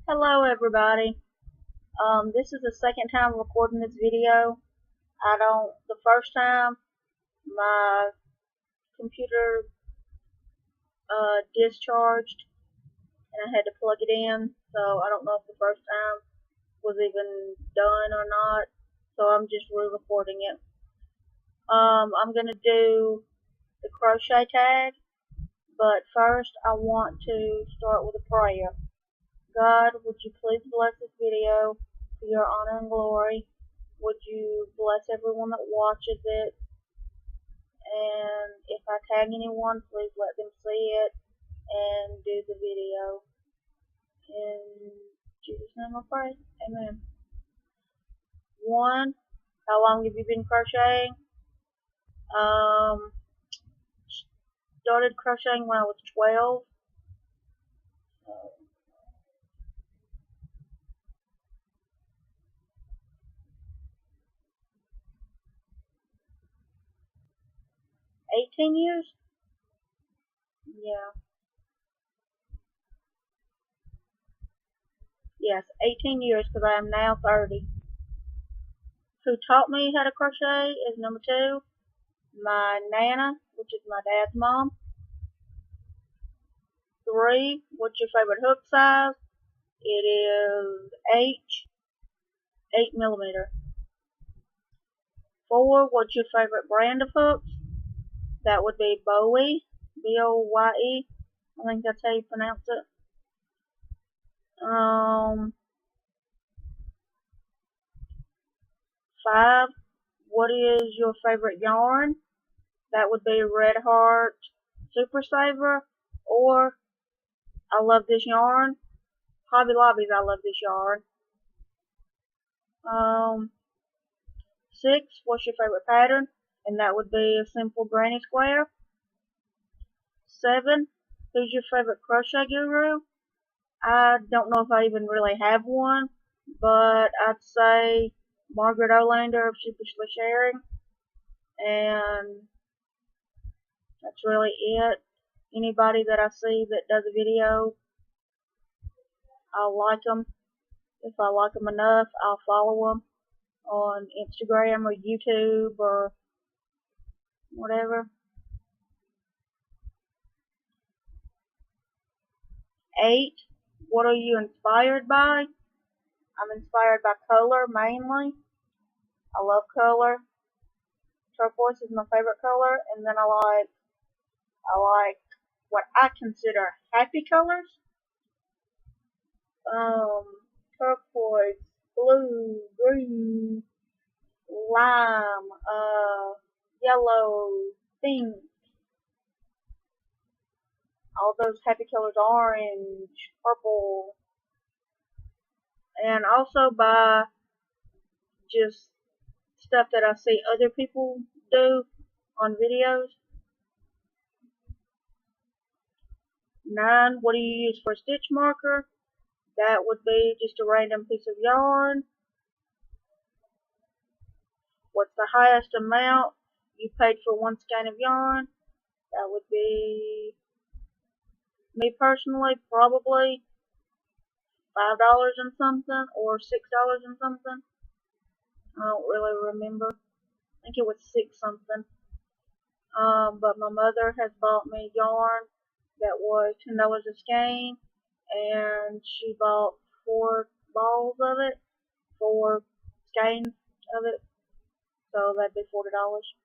Hello everybody. This is the second time recording this video. The first time my computer discharged and I had to plug it in, so I don't know if the first time was even done or not, so I'm just re-recording it. I'm going to do the crochet tag, but first I want to start with a prayer. God, would you please bless this video for your honor and glory? Would you bless everyone that watches it? And if I tag anyone, please let them see it and do the video. In Jesus' name I pray. Amen. 1. How long have you been crocheting? Started crocheting when I was 12. 18 years? Yeah. Yes, 18 years because I am now 30. Who taught me how to crochet is number 2, my Nana, which is my dad's mom. 3, what's your favorite hook size? It is H, 8mm. 4, what's your favorite brand of hooks? That would be Bowie, B-O-Y-E. I think that's how you pronounce it. 5, what is your favorite yarn? That would be Red Heart Super Saver, or I love this yarn. Hobby Lobby's I love this yarn. 6, what's your favorite pattern? And that would be a simple granny square. 7, who's your favorite crochet guru? I don't know if I even really have one, but I'd say Margaret Olander of Sheepishly Sharing, and that's really it. Anybody that I see that does a video, I'll like them. If I like them enough, I'll follow them on Instagram or YouTube or whatever. 8, what are you inspired by? I'm inspired by color mainly. I love color. Turquoise is my favorite color, and then I like what I consider happy colors. Turquoise, blue, green, lime, yellow, pink, all those happy colors, orange, purple, and also by just stuff that I see other people do on videos. 9, what do you use for a stitch marker? That would be just a random piece of yarn. What's the highest amount you paid for one skein of yarn? That would be, me personally, probably $5 and something or $6 and something. I don't really remember. I think it was 6 something. But my mother has bought me yarn that was $10 a skein, and she bought 4 balls of it, 4 skeins of it, so that'd be $40.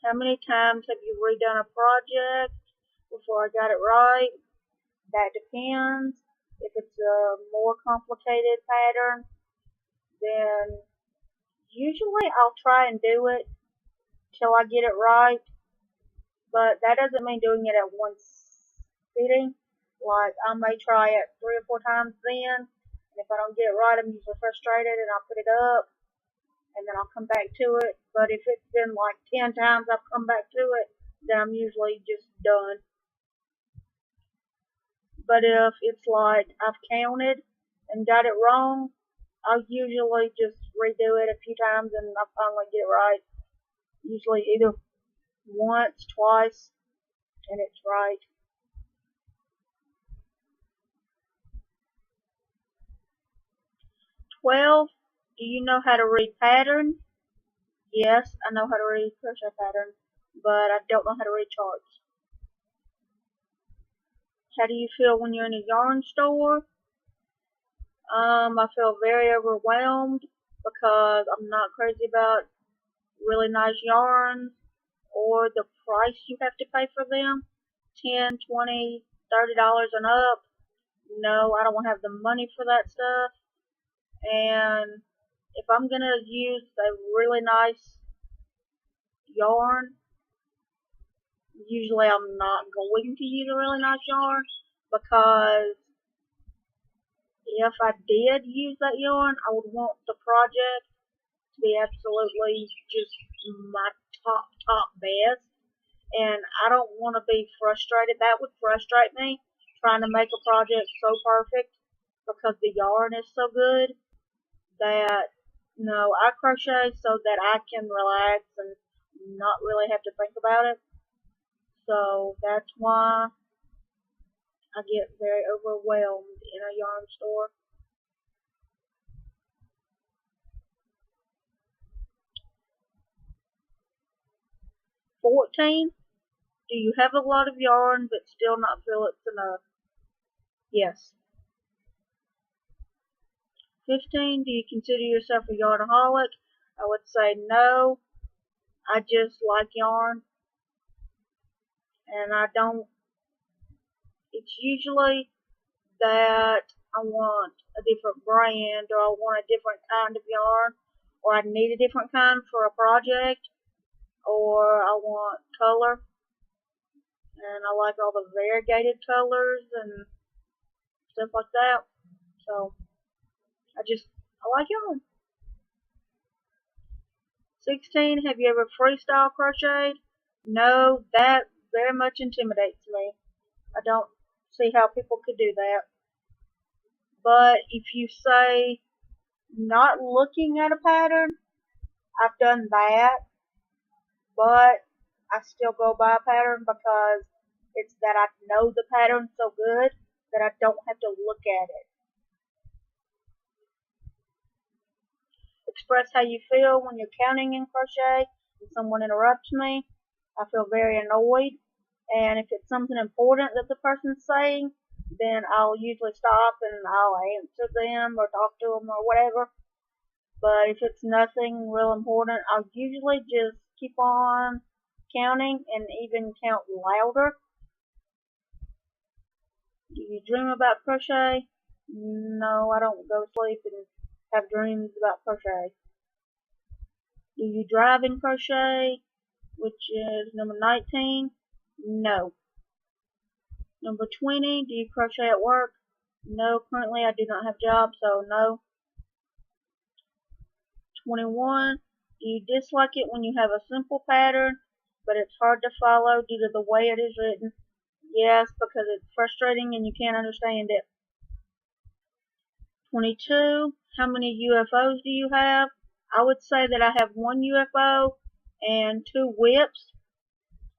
How many times have you redone a project before I got it right? That depends. If it's a more complicated pattern, then usually I'll try and do it till I get it right, but that doesn't mean doing it at one sitting. Like, I may try it 3 or 4 times then, and if I don't get it right, I'm usually frustrated and I'll put it up, and then I'll come back to it. But if it's been like 10 times I've come back to it, then I'm usually just done. But if it's like I've counted and got it wrong, I'll usually just redo it a few times and I finally get it right. Usually either once, twice, and it's right. 12. Do you know how to read patterns? Yes, I know how to read crochet patterns, but I don't know how to read charts. How do you feel when you're in a yarn store? I feel very overwhelmed because I'm not crazy about really nice yarns or the price you have to pay for them. $10, $20, $30 and up. No, I don't have the money for that stuff. And if I'm going to use a really nice yarn, usually I'm not going to use a really nice yarn, because if I did use that yarn, I would want the project to be absolutely just my top best. And I don't want to be frustrated. That would frustrate me, trying to make a project so perfect because the yarn is so good, that no, I crochet so that I can relax and not really have to think about it. So that's why I get very overwhelmed in a yarn store. $14. Do you have a lot of yarn but still not feel it's enough? Yes. $15. Do you consider yourself a yarnaholic? I would say no. I just like yarn, and I don't. It's usually that I want a different brand, or I want a different kind of yarn, or I need a different kind for a project, or I want color, and I like all the variegated colors and stuff like that. So I like yarn. 16. Have you ever freestyle crocheted? No, that very much intimidates me. I don't see how people could do that. But if you say not looking at a pattern, I've done that, but I still go by a pattern because it's that I know the pattern so good that I don't have to look at it. Express how you feel when you're counting in crochet and someone interrupts me. I feel very annoyed, and if it's something important that the person's saying, then I'll usually stop and I'll answer them or talk to them or whatever. But if it's nothing real important, I'll usually just keep on counting and even count louder. Do you dream about crochet? No, I don't go to sleep and have dreams about crochet. Do you drive in crochet? Which is number 19. No. Number 20. Do you crochet at work? No, currently I do not have a job, so no. 21. Do you dislike it when you have a simple pattern, but it's hard to follow due to the way it is written? Yes, because it's frustrating and you can't understand it. 22. How many UFOs do you have? I would say that I have one UFO and 2 whips,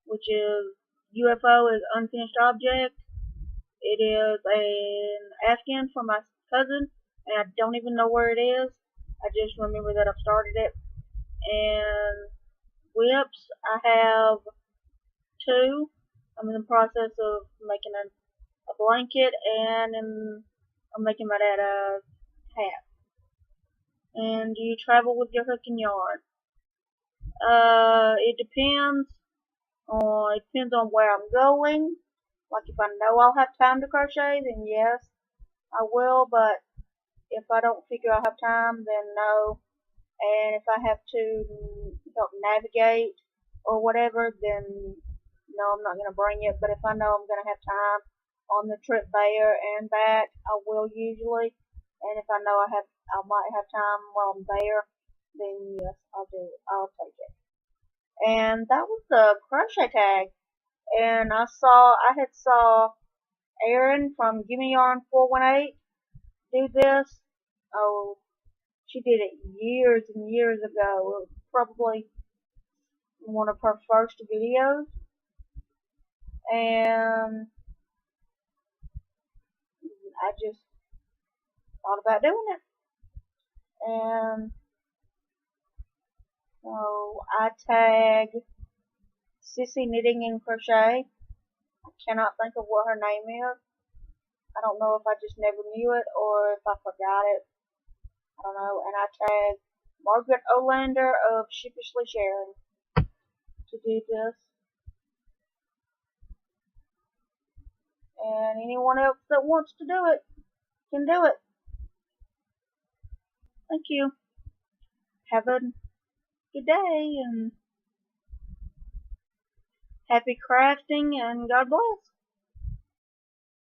which is UFO is unfinished object. It is an Afghan for my cousin, and I don't even know where it is. I just remember that I've started it. And whips, I have 2. I'm in the process of making a blanket, and I'm making my dad a hat. And do you travel with your hook and yarn? It depends on where I'm going. Like if I know I'll have time to crochet, then yes, I will. But if I don't figure I'll have time, then no. And if I have to help navigate or whatever, then no, I'm not gonna bring it. But if I know I'm gonna have time on the trip there and back, I will usually. And if I know I might have time while I'm there, then yes, I'll take it. And that was the crochet tag. And I had saw Erin from Gimme Yarn 418 do this. Oh, she did it years and years ago. It was probably one of her first videos. And I just thought about doing it. And so I tag Sissy Knitting and Crochet. I cannot think of what her name is. I don't know if I just never knew it or if I forgot it. I don't know. And I tag Margaret Olander of Sheepishly Sharing to do this. And anyone else that wants to do it can do it. Thank you. Have a good day and happy crafting and God bless.